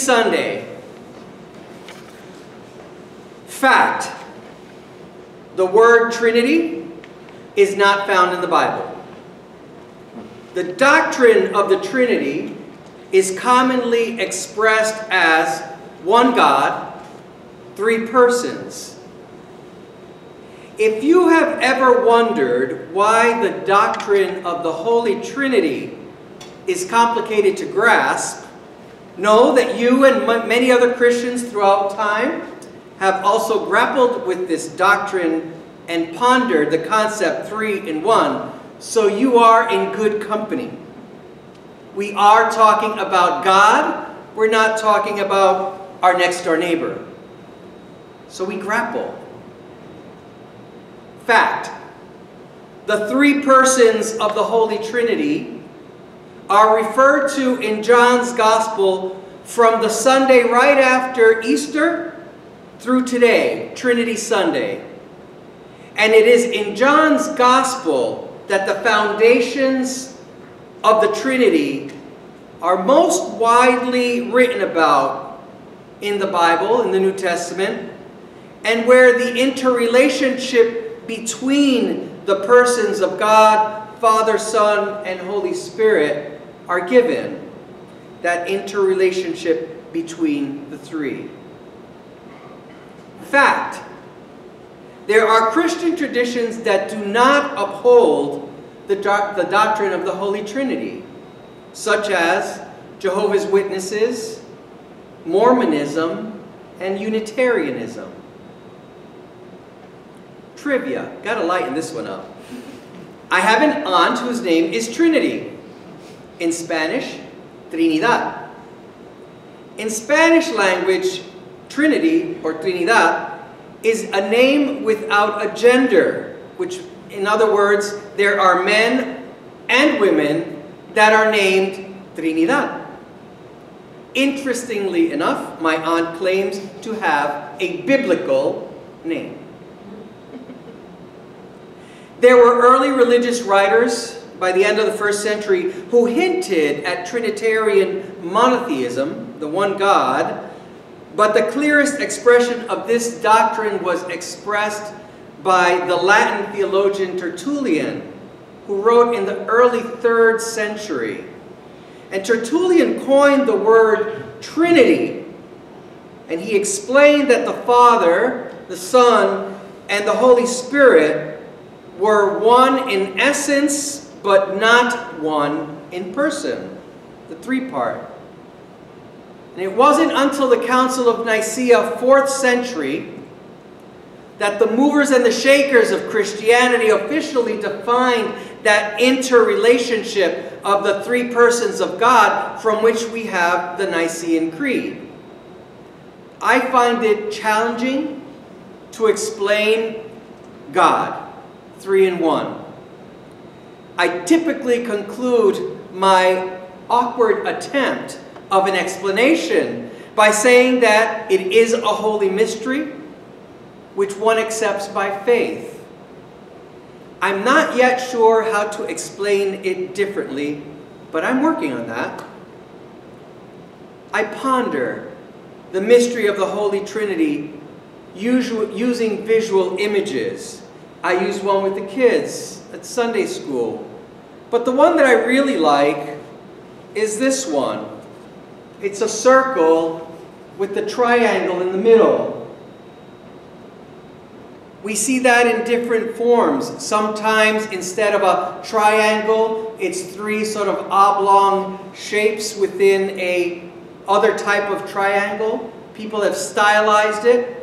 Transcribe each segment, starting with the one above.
Sunday. Fact: the word Trinity is not found in the Bible. The doctrine of the Trinity is commonly expressed as one God, three persons. If you have ever wondered why the doctrine of the Holy Trinity is complicated to grasp, know that you and many other Christians throughout time have also grappled with this doctrine and pondered the concept 3 in 1, so you are in good company. We are talking about God. We're not talking about our next door neighbor. So we grapple. Fact: the three persons of the Holy Trinity are referred to in John's Gospel from the Sunday right after Easter through today, Trinity Sunday. And it is in John's Gospel that the foundations of the Trinity are most widely written about in the Bible, in the New Testament, and where the interrelationship between the persons of God, Father, Son, and Holy Spirit are given. That interrelationship between the three. Fact: there are Christian traditions that do not uphold the doctrine of the Holy Trinity, such as Jehovah's Witnesses, Mormonism, and Unitarianism. Trivia. Gotta lighten this one up. I have an aunt whose name is Trinity. In Spanish, Trinidad. In Spanish language, Trinity, or Trinidad, is a name without a gender, which, in other words, there are men and women that are named Trinidad. Interestingly enough, my aunt claims to have a biblical name. There were early religious writers by the end of the 1st century who hinted at Trinitarian monotheism, the one God, but the clearest expression of this doctrine was expressed by the Latin theologian Tertullian, who wrote in the early 3rd century. And Tertullian coined the word Trinity, and he explained that the Father, the Son, and the Holy Spirit were one in essence, but not one in person. The three-part. And it wasn't until the Council of Nicaea, 4th century, that the movers and the shakers of Christianity officially defined that interrelationship of the three persons of God from which we have the Nicene Creed. I find it challenging to explain God, 3 in 1. I typically conclude my awkward attempt of an explanation by saying that it is a holy mystery which one accepts by faith. I'm not yet sure how to explain it differently, but I'm working on that. I ponder the mystery of the Holy Trinity using visual images. I used one with the kids at Sunday school. But the one that I really like is this one. It's a circle with the triangle in the middle. We see that in different forms. Sometimes instead of a triangle, it's 3 sort of oblong shapes within a other type of triangle. People have stylized it.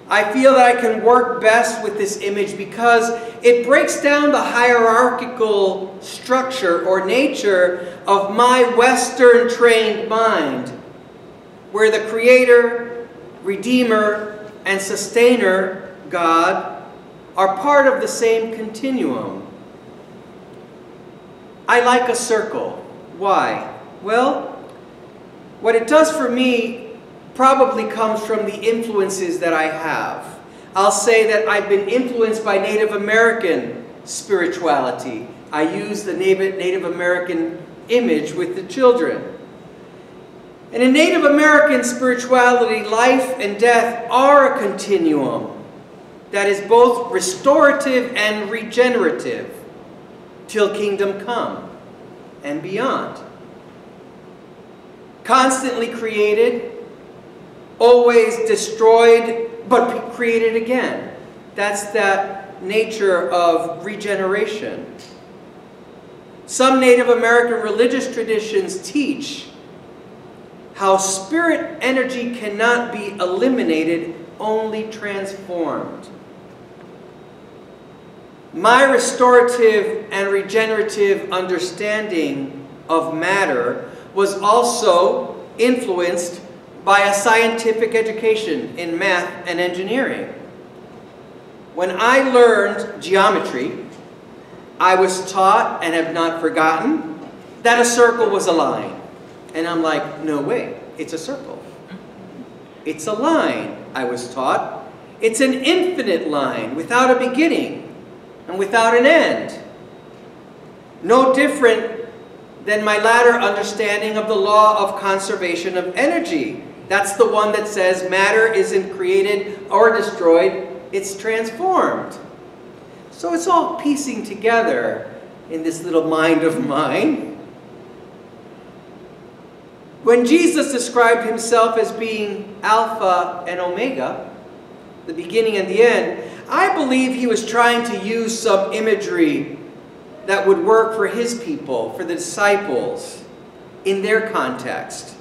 I feel that I can work best with this image because it breaks down the hierarchical structure or nature of my Western-trained mind, where the Creator, Redeemer, and Sustainer, God, are part of the same continuum. I like a circle. Why? Well, what it does for me probably comes from the influences that I have. I'll say that I've been influenced by Native American spirituality. I use the Native American image with the children. And in Native American spirituality, life and death are a continuum that is both restorative and regenerative till kingdom come and beyond. Constantly created, always destroyed, but created again. That's that nature of regeneration. Some Native American religious traditions teach how spirit energy cannot be eliminated, only transformed. My restorative and regenerative understanding of matter was also influenced by a scientific education in math and engineering. When I learned geometry, I was taught, and have not forgotten, that a circle was a line. And I'm like, no way, it's a circle. It's a line, I was taught. It's an infinite line without a beginning and without an end. No different than my latter understanding of the law of conservation of energy. That's the one that says matter isn't created or destroyed, it's transformed. So it's all piecing together in this little mind of mine. When Jesus described himself as being Alpha and Omega, the beginning and the end, I believe he was trying to use some imagery that would work for his people, for the disciples, in their context.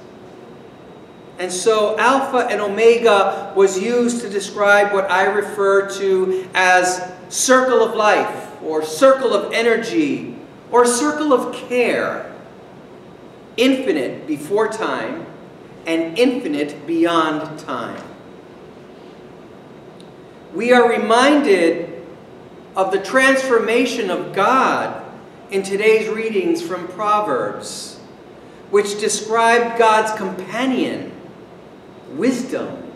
And so Alpha and Omega was used to describe what I refer to as circle of life, or circle of energy, or circle of care. Infinite before time, and infinite beyond time. We are reminded of the transformation of God in today's readings from Proverbs, which describe God's companion, wisdom,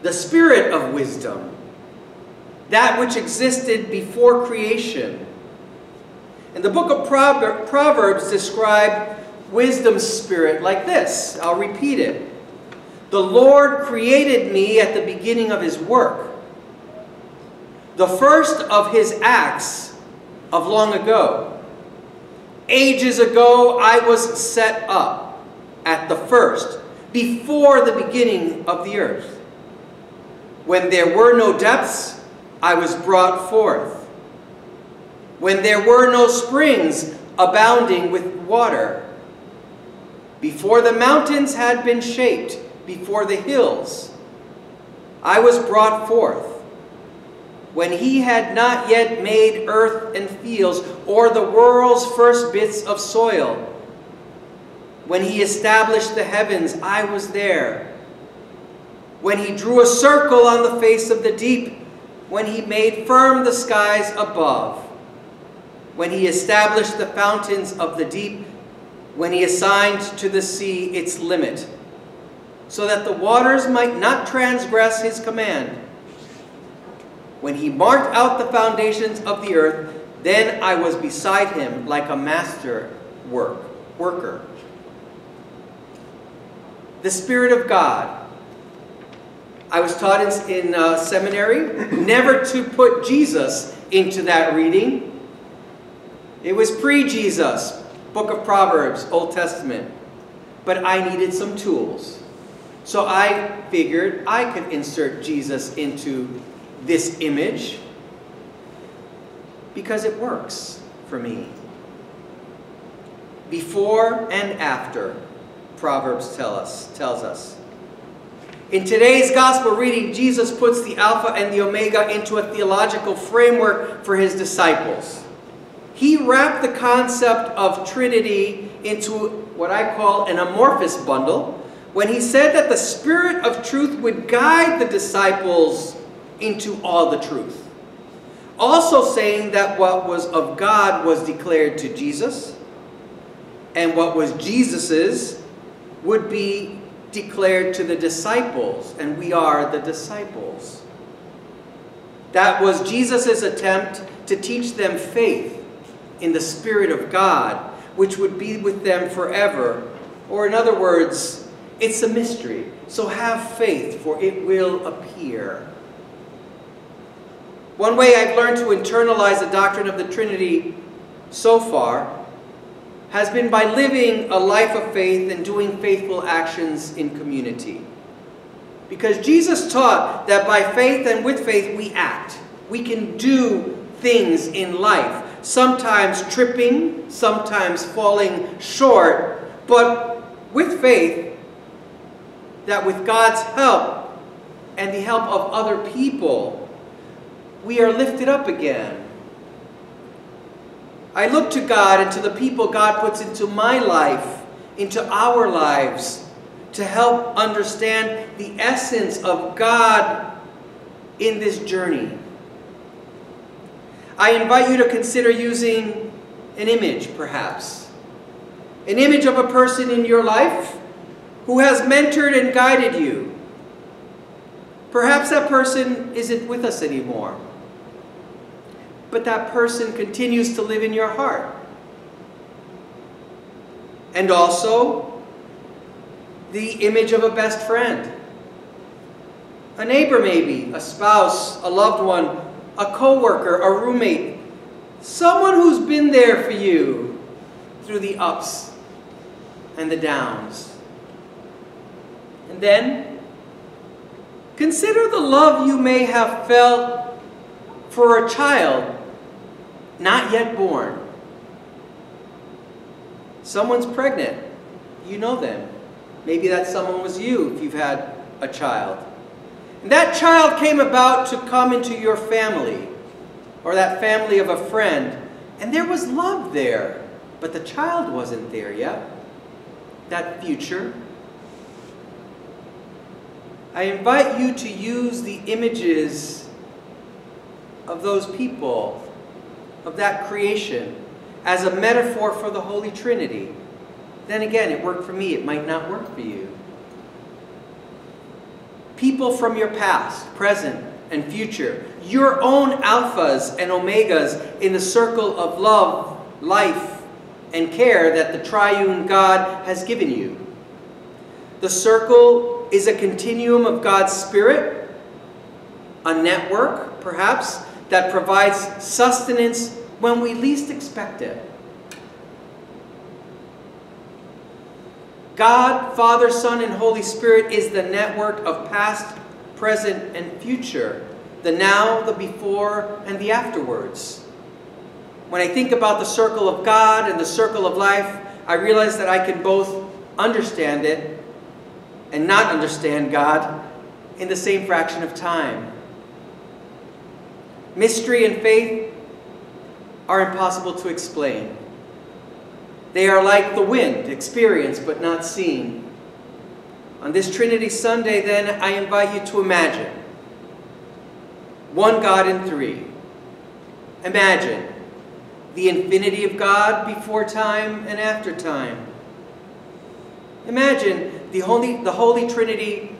the spirit of wisdom, that which existed before creation. And the book of Proverbs described wisdom's spirit like this. I'll repeat it. The Lord created me at the beginning of his work, the first of his acts of long ago. Ages ago I was set up at the first, before the beginning of the earth. When there were no depths, I was brought forth. When there were no springs abounding with water. Before the mountains had been shaped, before the hills, I was brought forth. When he had not yet made earth and fields, or the world's first bits of soil. When he established the heavens, I was there. When he drew a circle on the face of the deep, when he made firm the skies above. When he established the fountains of the deep, when he assigned to the sea its limit, so that the waters might not transgress his command. When he marked out the foundations of the earth, then I was beside him like a master worker. The Spirit of God. I was taught in seminary never to put Jesus into that reading. It was pre-Jesus, Book of Proverbs, Old Testament. But I needed some tools. So I figured I could insert Jesus into this image because it works for me. Before and after, Proverbs tells us. In today's gospel reading, Jesus puts the Alpha and the Omega into a theological framework for his disciples. He wrapped the concept of Trinity into what I call an amorphous bundle when he said that the Spirit of truth would guide the disciples into all the truth. Also saying that what was of God was declared to Jesus, and what was Jesus's would be declared to the disciples, and we are the disciples. That was Jesus' attempt to teach them faith in the Spirit of God, which would be with them forever. Or in other words, It's a mystery. So have faith, for it will appear. One way I've learned to internalize the doctrine of the Trinity so far has been by living a life of faith and doing faithful actions in community. Because Jesus taught that by faith and with faith we act. We can do things in life, sometimes tripping, sometimes falling short, but with faith that with God's help and the help of other people, we are lifted up again. I look to God and to the people God puts into my life, into our lives, to help understand the essence of God in this journey. I invite you to consider using an image, perhaps. An image of a person in your life who has mentored and guided you. Perhaps that person isn't with us anymore, but that person continues to live in your heart. And also, the image of a best friend. A neighbor maybe, a spouse, a loved one, a co-worker, a roommate. Someone who's been there for you through the ups and the downs. And then, consider the love you may have felt for a child not yet born. Someone's pregnant. You know them. Maybe that someone was you if you've had a child. And that child came about to come into your family, or that family of a friend, and there was love there, but the child wasn't there yet. That future. I invite you to use the images of those people, of that creation, as a metaphor for the Holy Trinity. Then again, it worked for me. It might not work for you. People from your past, present, and future. Your own alphas and omegas in the circle of love, life, and care that the triune God has given you. The circle is a continuum of God's Spirit, a network, perhaps, that provides sustenance when we least expect it. God, Father, Son, and Holy Spirit is the network of past, present, and future. The now, the before, and the afterwards. When I think about the circle of God and the circle of life, I realize that I can both understand it and not understand God in the same fraction of time. Mystery and faith are impossible to explain. They are like the wind, experienced but not seen. On this Trinity Sunday, then, I invite you to imagine one God in three. Imagine the infinity of God before time and after time. Imagine the Holy Trinity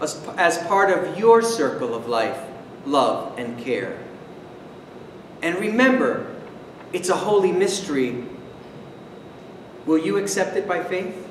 as part of your circle of life, love, and care. And remember, it's a holy mystery. Will you accept it by faith?